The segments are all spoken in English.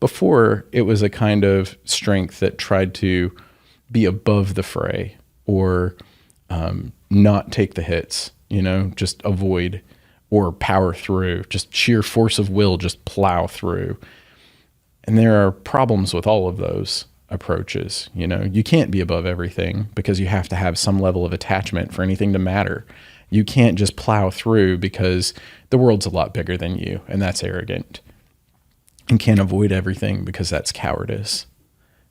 Before, it was a kind of strength that tried to be above the fray or not take the hits, just avoid or power through, just sheer force of will, just plow through. And there are problems with all of those approaches. You can't be above everything because you have to have some level of attachment for anything to matter. You can't just plow through because the world's a lot bigger than you, and that's arrogant. And can't avoid everything because that's cowardice,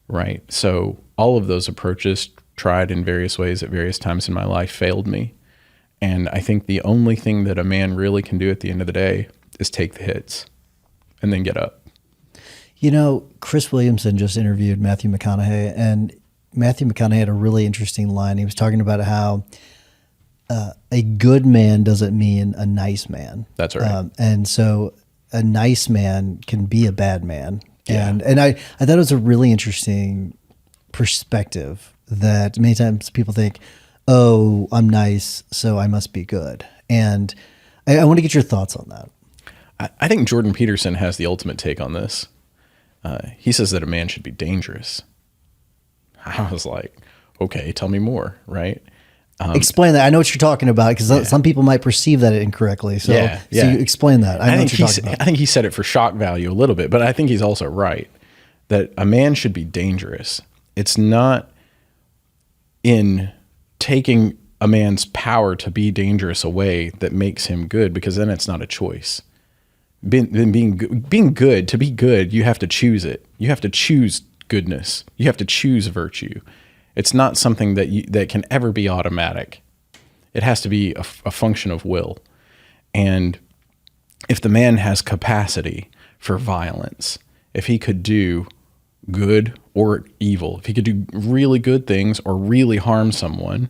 right? So all of those approaches, tried in various ways at various times in my life, failed me. And I think the only thing that a man really can do at the end of the day is take the hits and then get up. Chris Williamson just interviewed Matthew McConaughey, and Matthew McConaughey had a really interesting line. He was talking about how a good man doesn't mean a nice man. That's right. And so a nice man can be a bad man. Yeah. And I thought it was a really interesting perspective that many times people think, oh, I'm nice, so I must be good. And I want to get your thoughts on that. I think Jordan Peterson has the ultimate take on this. He says that a man should be dangerous. I was like, okay, tell me more, right? Explain that. I know what you're talking about because some people might perceive that incorrectly. So, so you explain that. I know what you're talking about. I think he said it for shock value a little bit, but I think he's also right that a man should be dangerous. It's not in taking a man's power to be dangerous away that makes him good, because then it's not a choice. Being good, to be good, you have to choose it. You have to choose goodness. You have to choose virtue. It's not something that can ever be automatic. It has to be a function of will. And if the man has capacity for violence, if he could do good or evil, if he could do really good things or really harm someone,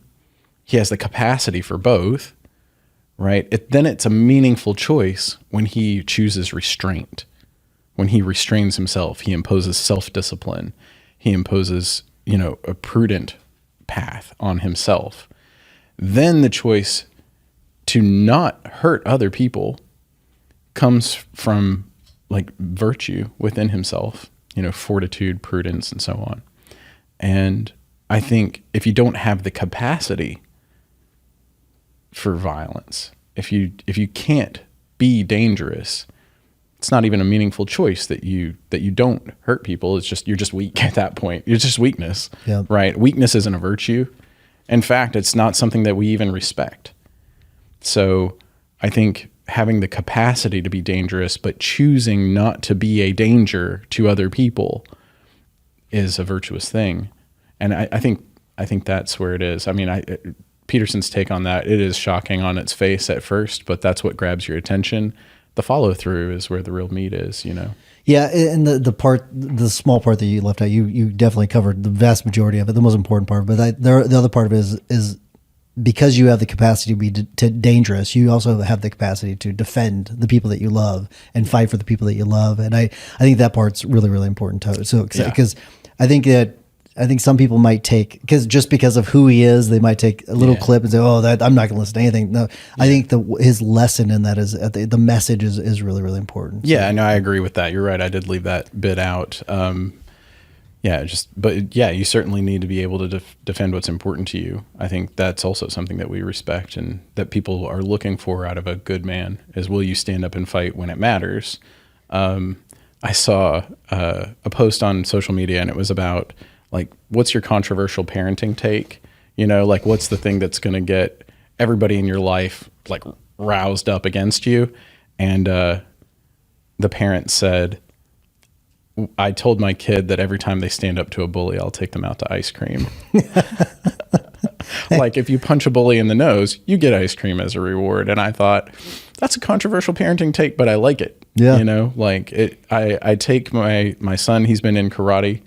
he has the capacity for both, right? Then it's a meaningful choice when he chooses restraint. When he restrains himself, he imposes self-discipline. He imposes a prudent path on himself. Then the choice to not hurt other people comes from virtue within himself, fortitude, prudence, and so on. And I think if you don't have the capacity for violence, if you can't be dangerous, it's not even a meaningful choice that you don't hurt people. It's just, you're just weak at that point. It's just weakness, right? Weakness isn't a virtue. In fact, it's not something that we even respect. So I think having the capacity to be dangerous, but choosing not to be a danger to other people is a virtuous thing. And I think that's where it is. I mean, Peterson's take on that, it is shocking on its face at first, but that's what grabs your attention. The follow through is where the real meat is, Yeah, and the small part that you left out, you definitely covered the vast majority of it, the most important part. But the other part of it is because you have the capacity to be dangerous, you also have the capacity to defend the people that you love and fight for the people that you love. And I think that part's really, really important too. So because I think some people might take, because of who he is, they might take a little clip and say, "Oh, I'm not going to listen to anything." No, I think his lesson in that is the message is really, really important. So. Yeah, no, I agree with that. You're right. I did leave that bit out. You certainly need to be able to defend what's important to you. I think that's also something that we respect and that people are looking for out of a good man is, will you stand up and fight when it matters? I saw a post on social media and it was about, what's your controversial parenting take? What's the thing that's going to get everybody in your life, roused up against you? And the parent said, I told my kid that every time they stand up to a bully, I'll take them out to ice cream. If you punch a bully in the nose, you get ice cream as a reward. And I thought, that's a controversial parenting take, but I like it. Yeah. I take my son, he's been in karate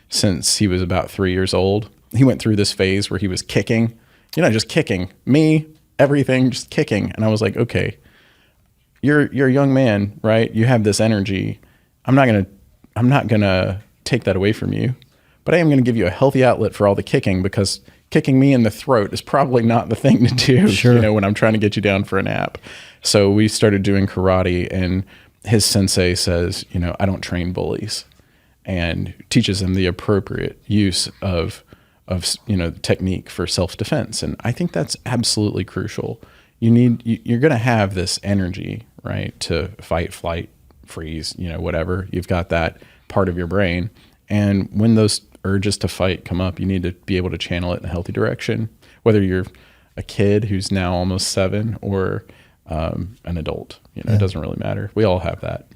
since he was about 3 years old. He went through this phase where he was kicking, just kicking me, everything, just kicking. And I was like, okay, you're a young man, right? You have this energy. I'm not going to take that away from you, but I am going to give you a healthy outlet for all the kicking, because kicking me in the throat is probably not the thing to do, sure. When I'm trying to get you down for a nap. So we started doing karate, and his sensei says, I don't train bullies. and teaches them the appropriate use of technique for self-defense. And I think that's absolutely crucial. You're going to have this energy, right, to fight, flight, freeze, whatever. You've got that part of your brain. And when those urges to fight come up, you need to be able to channel it in a healthy direction, whether you're a kid who's now almost 7 or an adult. It doesn't really matter. We all have that.